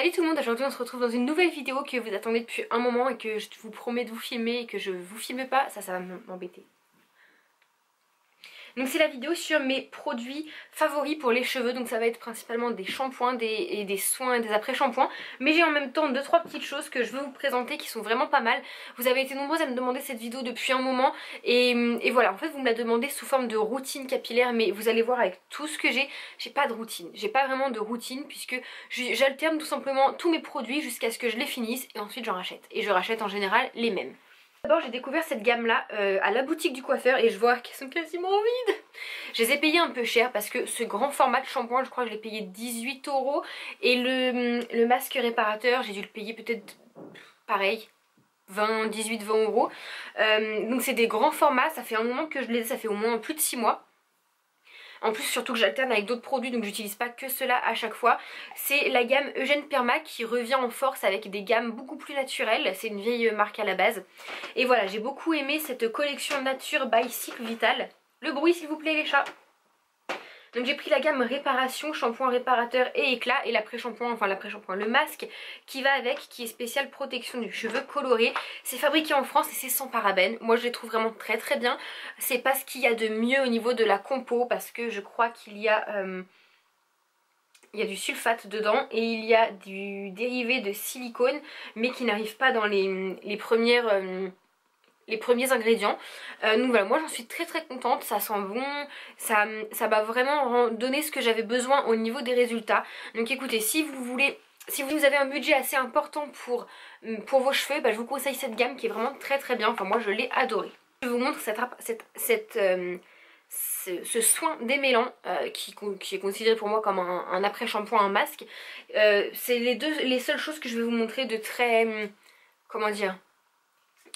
Salut tout le monde, aujourd'hui on se retrouve dans une nouvelle vidéo que vous attendez depuis un moment et que je vous promets de vous filmer et que je vous filme pas, ça va m'embêter. Donc c'est la vidéo sur mes produits favoris pour les cheveux, donc ça va être principalement des shampoings et des soins et des après-shampoings. Mais j'ai en même temps 2-3 petites choses que je veux vous présenter qui sont vraiment pas mal. Vous avez été nombreuses à me demander cette vidéo depuis un moment et voilà, en fait vous me la demandez sous forme de routine capillaire, mais vous allez voir avec tout ce que j'ai pas de routine. J'ai pas vraiment de routine puisque j'alterne tout simplement tous mes produits jusqu'à ce que je les finisse et ensuite j'en rachète. Et je rachète en général les mêmes. D'abord j'ai découvert cette gamme là à la boutique du coiffeur et je vois qu'elles sont quasiment vides. Je les ai payées un peu cher parce que ce grand format de shampoing je crois que je l'ai payé 18 € et le masque réparateur j'ai dû le payer peut-être pareil 18-20 €. Donc c'est des grands formats, ça fait un moment que je les ai, ça fait au moins plus de 6 mois. En plus surtout que j'alterne avec d'autres produits donc j'utilise pas que cela à chaque fois. C'est la gamme Eugène Perma qui revient en force avec des gammes beaucoup plus naturelles. C'est une vieille marque à la base. Et voilà, j'ai beaucoup aimé cette collection Nature by Cycle Vital. Le bruit s'il vous plaît les chats. Donc j'ai pris la gamme réparation, shampoing réparateur et éclat et l'après-shampoing, enfin l'après-shampoing, le masque qui va avec, qui est spécial protection du cheveu coloré. C'est fabriqué en France et c'est sans parabènes. Moi je les trouve vraiment très très bien. C'est pas ce qu'il y a de mieux au niveau de la compo parce que je crois qu'il y a... il y a du sulfate dedans et il y a du dérivé de silicone mais qui n'arrive pas dans les premiers ingrédients. Donc voilà, moi j'en suis très très contente, ça sent bon, ça m'a vraiment donné ce que j'avais besoin au niveau des résultats. Donc écoutez, si vous avez un budget assez important pour vos cheveux, bah, je vous conseille cette gamme qui est vraiment très très bien, enfin moi je l'ai adorée. Je vous montre ce soin démêlant qui est considéré pour moi comme un après-shampoing, un masque. C'est les seules choses que je vais vous montrer de très... comment dire,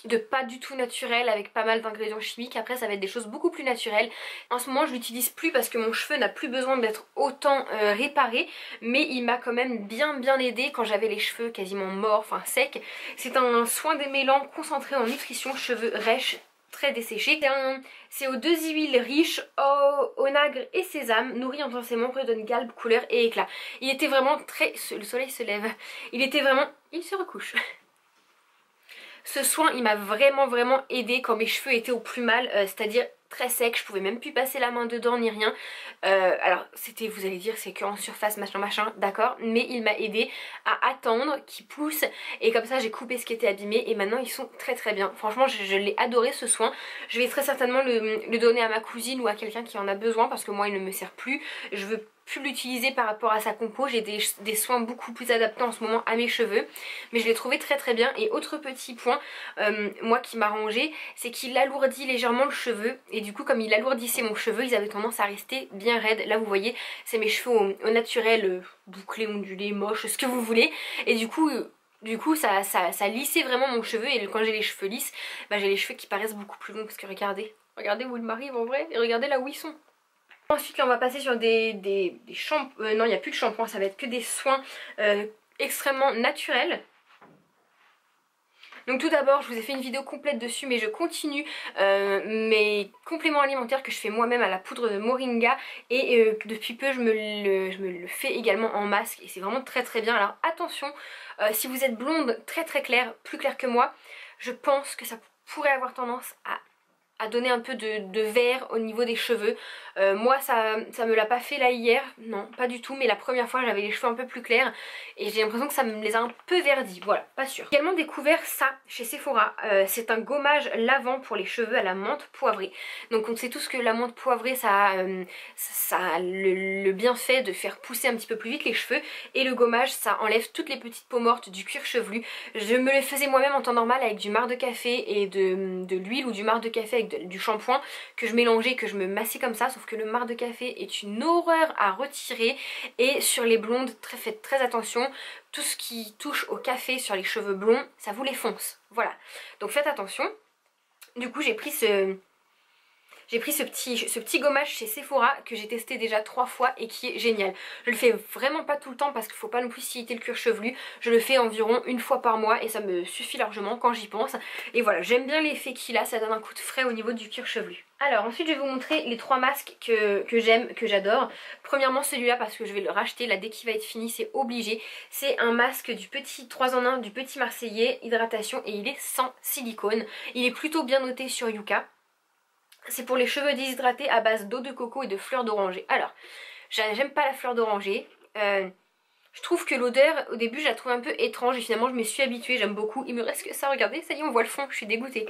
de pas du tout naturel avec pas mal d'ingrédients chimiques. Après ça va être des choses beaucoup plus naturelles. En ce moment je l'utilise plus parce que mon cheveu n'a plus besoin d'être autant réparé, mais il m'a quand même bien aidé quand j'avais les cheveux quasiment morts, enfin secs. C'est un soin démêlant concentré en nutrition, cheveux rêches très desséchés. C'est aux 2 huiles riches, onagre et sésame, nourri intensément, redonne galbe, couleur et éclat. Il était vraiment très... le soleil se lève. Il était vraiment... il se recouche. Ce soin il m'a vraiment aidé quand mes cheveux étaient au plus mal, c'est-à-dire très sec, je pouvais même plus passer la main dedans ni rien. Alors c'était, vous allez dire c'est qu'en surface machin, d'accord, mais il m'a aidé à attendre qu'ils poussent et comme ça j'ai coupé ce qui était abîmé et maintenant ils sont très bien. Franchement je l'ai adoré ce soin. Je vais très certainement le donner à ma cousine ou à quelqu'un qui en a besoin parce que moi il ne me sert plus. Je veux plus l'utiliser par rapport à sa compo, j'ai des soins beaucoup plus adaptés en ce moment à mes cheveux, mais je l'ai trouvé très bien. Et autre petit point moi qui m'a arrangé, c'est qu'il alourdit légèrement le cheveu et du coup comme il alourdissait mon cheveu ils avaient tendance à rester bien raides. Là vous voyez c'est mes cheveux au naturel, bouclés, ondulés, moches, ce que vous voulez, et du coup ça lissait vraiment mon cheveu. Et quand j'ai les cheveux lisses, bah, j'ai les cheveux qui paraissent beaucoup plus longs parce que regardez où ils m'arrivent en vrai et regardez là où ils sont. Ensuite là on va passer sur des shampoings, non il n'y a plus de shampoing, ça va être que des soins extrêmement naturels. Donc tout d'abord je vous ai fait une vidéo complète dessus mais je continue mes compléments alimentaires que je fais moi-même à la poudre de moringa et depuis peu je me le fais également en masque et c'est vraiment très bien. Alors attention, si vous êtes blonde très claire, plus claire que moi, je pense que ça pourrait avoir tendance à donner un peu de vert au niveau des cheveux. Moi ça me l'a pas fait là hier, non pas du tout, mais la première fois j'avais les cheveux un peu plus clairs et j'ai l'impression que ça me les a un peu verdis, voilà, pas sûr. J'ai également découvert ça chez Sephora, c'est un gommage lavant pour les cheveux à la menthe poivrée. Donc on sait tous que la menthe poivrée ça a le bienfait de faire pousser un petit peu plus vite les cheveux, et le gommage ça enlève toutes les petites peaux mortes du cuir chevelu. Je me les faisais moi-même en temps normal avec du marc de café et de l'huile ou du marc de café avec du shampoing que je mélangeais, que je me massais comme ça, sauf que le marc de café est une horreur à retirer et sur les blondes faites très attention, tout ce qui touche au café sur les cheveux blonds ça vous les fonce, voilà, donc faites attention. Du coup j'ai pris J'ai pris ce petit gommage chez Sephora que j'ai testé déjà 3 fois et qui est génial. Je le fais vraiment pas tout le temps parce qu'il faut pas non plus s'irriter le cuir chevelu. Je le fais environ 1 fois par mois et ça me suffit largement quand j'y pense. Et voilà, j'aime bien l'effet qu'il a, ça donne un coup de frais au niveau du cuir chevelu. Alors ensuite je vais vous montrer les 3 masques que j'aime, que j'adore. Premièrement celui-là parce que je vais le racheter là dès qu'il va être fini, c'est obligé. C'est un masque du petit 3 en 1 du Petit Marseillais, hydratation, et il est sans silicone. Il est plutôt bien noté sur Yuka. C'est pour les cheveux déshydratés à base d'eau de coco et de fleurs d'oranger. Alors, j'aime pas la fleur d'oranger. Je trouve que l'odeur, au début, je la trouve un peu étrange et finalement, je me suis habituée. J'aime beaucoup. Il me reste que ça, regardez, ça y est, on voit le fond. Je suis dégoûtée.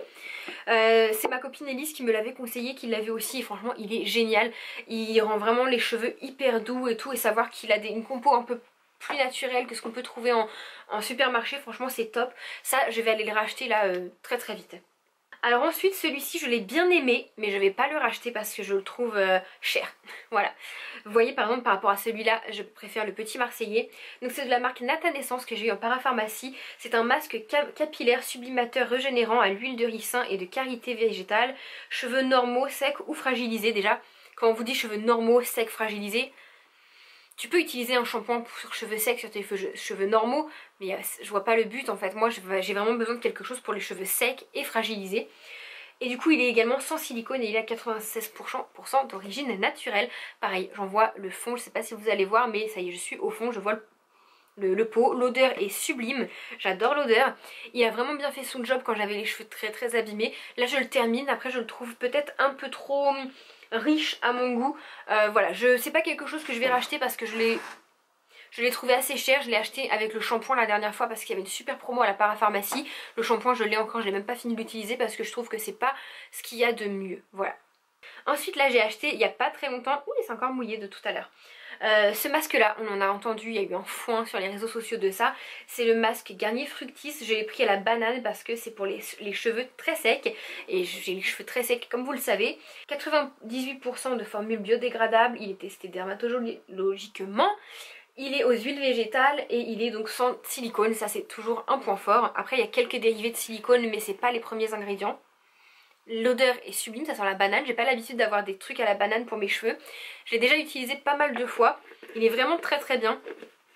C'est ma copine Elise qui me l'avait conseillé, qui l'avait aussi. Et franchement, il est génial. Il rend vraiment les cheveux hyper doux et tout. Et savoir qu'il a une compo un peu plus naturelle que ce qu'on peut trouver en supermarché. Franchement, c'est top. Ça, je vais aller le racheter là très très vite. Alors ensuite celui-ci je l'ai bien aimé mais je vais pas le racheter parce que je le trouve cher. Voilà. Vous voyez par exemple par rapport à celui-là je préfère le Petit Marseillais. Donc c'est de la marque Natanessence que j'ai eu en parapharmacie. C'est un masque capillaire sublimateur régénérant à l'huile de ricin et de karité végétale. Cheveux normaux, secs ou fragilisés. Déjà quand on vous dit cheveux normaux, secs, fragilisés, tu peux utiliser un shampoing sur cheveux secs sur tes cheveux normaux, mais je vois pas le but en fait. Moi j'ai vraiment besoin de quelque chose pour les cheveux secs et fragilisés. Et du coup il est également sans silicone et il est à 96% d'origine naturelle. Pareil, j'en vois le fond, je sais pas si vous allez voir mais ça y est je suis au fond, je vois le pot. L'odeur est sublime, j'adore l'odeur. Il a vraiment bien fait son job quand j'avais les cheveux très très abîmés. Là je le termine, après je le trouve peut-être un peu trop riche à mon goût. Voilà, c'est pas quelque chose que je vais racheter parce que je l'ai trouvé assez cher. Je l'ai acheté avec le shampoing la dernière fois parce qu'il y avait une super promo à la parapharmacie. Le shampoing je l'ai encore, je l'ai même pas fini de l'utiliser parce que je trouve que c'est pas ce qu'il y a de mieux. Voilà. Ensuite là j'ai acheté il y a pas très longtemps, ouh c'est encore mouillé de tout à l'heure. Ce masque là, on en a entendu, il y a eu un foin sur les réseaux sociaux de ça. C'est le masque Garnier Fructis, je l'ai pris à la banane parce que c'est pour les cheveux très secs. Et j'ai les cheveux très secs comme vous le savez. 98% de formule biodégradable, il est testé dermatologiquement. Il est aux huiles végétales et il est donc sans silicone, ça c'est toujours un point fort. Après il y a quelques dérivés de silicone mais c'est pas les premiers ingrédients. L'odeur est sublime, ça sent la banane. J'ai pas l'habitude d'avoir des trucs à la banane pour mes cheveux. Je l'ai déjà utilisé pas mal de fois. Il est vraiment très très bien.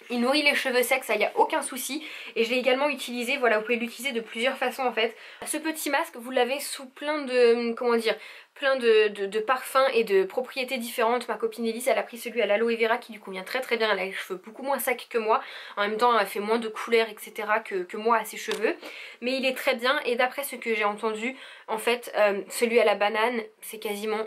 Il nourrit les cheveux secs, ça y a aucun souci. Et je l'ai également utilisé, voilà, vous pouvez l'utiliser de plusieurs façons en fait. Ce petit masque, vous l'avez sous plein de, comment dire, plein de parfums et de propriétés différentes. Ma copine Elise, elle a pris celui à l'aloe vera qui lui convient très très bien. Elle a les cheveux beaucoup moins secs que moi. En même temps, elle fait moins de couleurs, etc. que moi à ses cheveux. Mais il est très bien et d'après ce que j'ai entendu, en fait, celui à la banane, c'est quasiment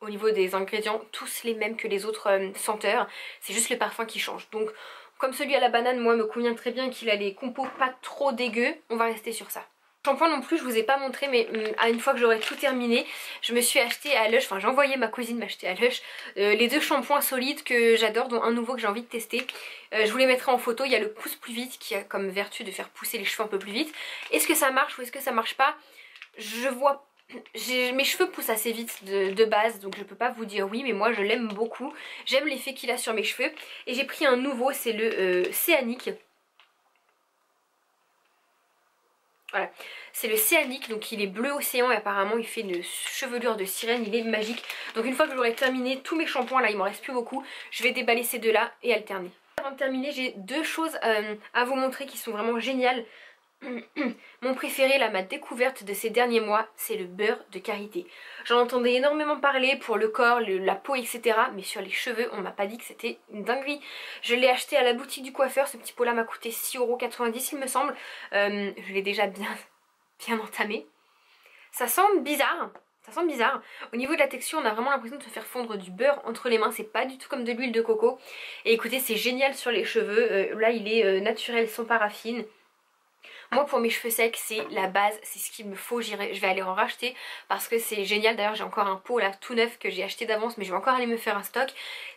au niveau des ingrédients tous les mêmes que les autres senteurs. C'est juste le parfum qui change. Donc comme celui à la banane, moi, me convient très bien, qu'il a les compos pas trop dégueux, on va rester sur ça. Shampoing non plus, je vous ai pas montré, mais une fois que j'aurai tout terminé, je me suis acheté à Lush, enfin j'ai envoyé ma cousine m'acheter à Lush les 2 shampoings solides que j'adore, dont un nouveau que j'ai envie de tester. Je vous les mettrai en photo. Il y a le pousse plus vite qui a comme vertu de faire pousser les cheveux un peu plus vite. Est-ce que ça marche ou est-ce que ça marche pas? Je vois. Mes cheveux poussent assez vite de base, donc je peux pas vous dire oui, mais moi je l'aime beaucoup. J'aime l'effet qu'il a sur mes cheveux. Et j'ai pris un nouveau, c'est le Céanique. Voilà, c'est le Céanique, donc il est bleu océan et apparemment il fait une chevelure de sirène, il est magique. Donc une fois que j'aurai terminé tous mes shampoings, là il m'en reste plus beaucoup, je vais déballer ces deux là et alterner. Avant de terminer, j'ai 2 choses à vous montrer qui sont vraiment géniales. Mon préféré, là, ma découverte de ces derniers mois, c'est le beurre de karité. J'en entendais énormément parler pour le corps, la peau, etc. Mais sur les cheveux, on m'a pas dit que c'était une dinguerie. Je l'ai acheté à la boutique du coiffeur. Ce petit pot là m'a coûté 6,90 € il me semble. Je l'ai déjà bien entamé. Ça sent bizarre. Ça sent bizarre. Au niveau de la texture, on a vraiment l'impression de se faire fondre du beurre entre les mains. C'est pas du tout comme de l'huile de coco. Et écoutez, c'est génial sur les cheveux. Là, il est naturel sans paraffine. Moi pour mes cheveux secs c'est la base, c'est ce qu'il me faut, je vais aller en racheter parce que c'est génial. D'ailleurs j'ai encore un pot là tout neuf que j'ai acheté d'avance mais je vais encore aller me faire un stock.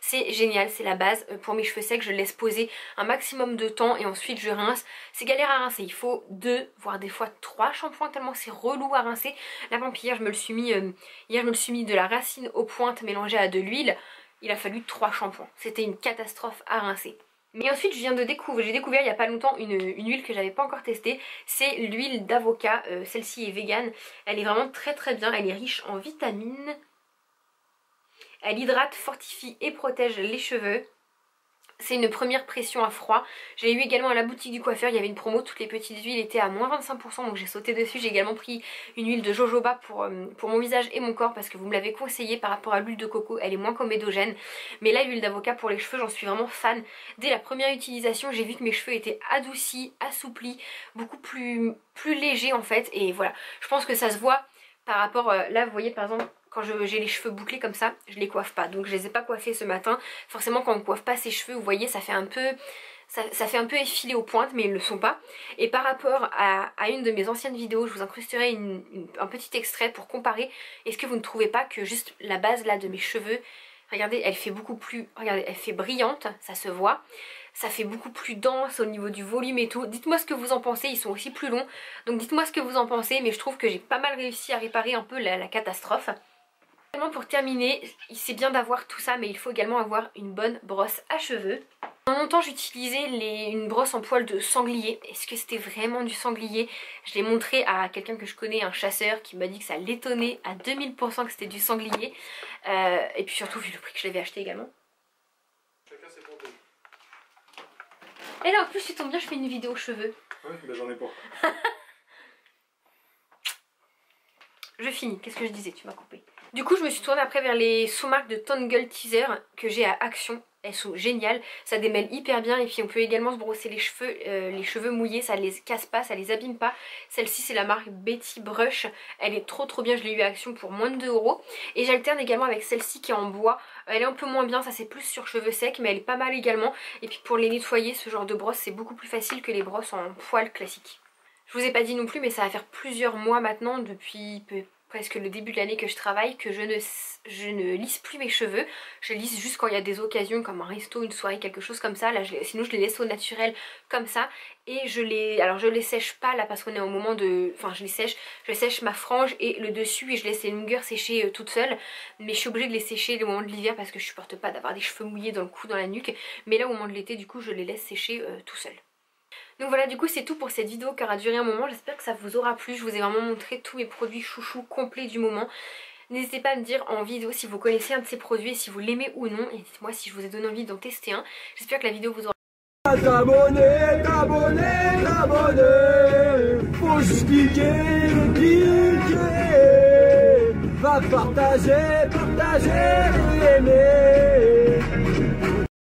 C'est génial, c'est la base. Pour mes cheveux secs je laisse poser un maximum de temps et ensuite je rince. C'est galère à rincer, il faut 2 voire des fois 3 shampoings tellement c'est relou à rincer. La hier je me le suis mis, de la racine aux pointes mélangée à de l'huile. Il a fallu 3 shampoings, c'était une catastrophe à rincer. Mais ensuite j'ai découvert il n'y a pas longtemps une huile que j'avais pas encore testée. C'est l'huile d'avocat, celle-ci est végane. Elle est vraiment très très bien, elle est riche en vitamines. Elle hydrate, fortifie et protège les cheveux. C'est une première pression à froid. Je l'ai eu également à la boutique du coiffeur, il y avait une promo, toutes les petites huiles étaient à moins 25%, donc j'ai sauté dessus. J'ai également pris une huile de jojoba pour mon visage et mon corps parce que vous me l'avez conseillé par rapport à l'huile de coco, elle est moins comédogène. Mais là l'huile d'avocat pour les cheveux, j'en suis vraiment fan. Dès la première utilisation, j'ai vu que mes cheveux étaient adoucis, assouplis, beaucoup plus légers en fait. Et voilà, je pense que ça se voit par rapport, là vous voyez par exemple, quand j'ai les cheveux bouclés comme ça, je les coiffe pas. Donc je les ai pas coiffés ce matin. Forcément quand on coiffe pas ses cheveux, vous voyez, ça fait un peu effilé aux pointes, mais ils ne le sont pas. Et par rapport à une de mes anciennes vidéos, je vous incrusterai un petit extrait pour comparer. Est-ce que vous ne trouvez pas que juste la base là de mes cheveux, regardez, elle fait beaucoup plus, regardez, elle fait brillante, ça se voit. Ça fait beaucoup plus dense au niveau du volume et tout. Dites-moi ce que vous en pensez, ils sont aussi plus longs. Donc dites-moi ce que vous en pensez, mais je trouve que j'ai pas mal réussi à réparer un peu la catastrophe. Pour terminer, c'est bien d'avoir tout ça, mais il faut également avoir une bonne brosse à cheveux. Pendant longtemps j'utilisais une brosse en poil de sanglier. Est-ce que c'était vraiment du sanglier? Je l'ai montré à quelqu'un que je connais, un chasseur, qui m'a dit que ça l'étonnait à 2000% que c'était du sanglier. Et puis surtout vu le prix que je l'avais acheté également. Chacun ses pompes. Et là en plus tu tombes bien, je fais une vidéo cheveux. Ouais, bah j'en ai pas. Je finis, qu'est-ce que je disais? Tu m'as coupé. Du coup je me suis tournée après vers les sous-marques de Tangle Teaser que j'ai à Action. Elles sont géniales, ça démêle hyper bien et puis on peut également se brosser les cheveux mouillés, ça les casse pas, ça les abîme pas. Celle-ci c'est la marque Betty Brush, elle est trop bien, je l'ai eu à Action pour moins de 2 €. Et j'alterne également avec celle-ci qui est en bois, elle est un peu moins bien, ça c'est plus sur cheveux secs mais elle est pas mal également. Et puis pour les nettoyer, ce genre de brosse c'est beaucoup plus facile que les brosses en poil classiques. Je vous ai pas dit non plus mais ça va faire plusieurs mois maintenant, depuis presque le début de l'année que je travaille, que je ne lisse plus mes cheveux. Je lisse juste quand il y a des occasions comme un resto, une soirée, quelque chose comme ça. Là, sinon je les laisse au naturel comme ça. Et je les sèche pas là parce qu'on est au moment de... Enfin je sèche ma frange et le dessus et je laisse les longueurs sécher toute seule. Mais je suis obligée de les sécher au moment de l'hiver parce que je supporte pas d'avoir des cheveux mouillés dans le cou, dans la nuque. Mais là au moment de l'été du coup je les laisse sécher tout seul. Donc voilà, du coup c'est tout pour cette vidéo qui aura duré un moment, j'espère que ça vous aura plu, je vous ai vraiment montré tous mes produits chouchous complets du moment. N'hésitez pas à me dire en vidéo si vous connaissez un de ces produits et si vous l'aimez ou non, et dites-moi si je vous ai donné envie d'en tester un. J'espère que la vidéo vous aura plu. T'abonner, faut juste cliquer, va partager, aimer.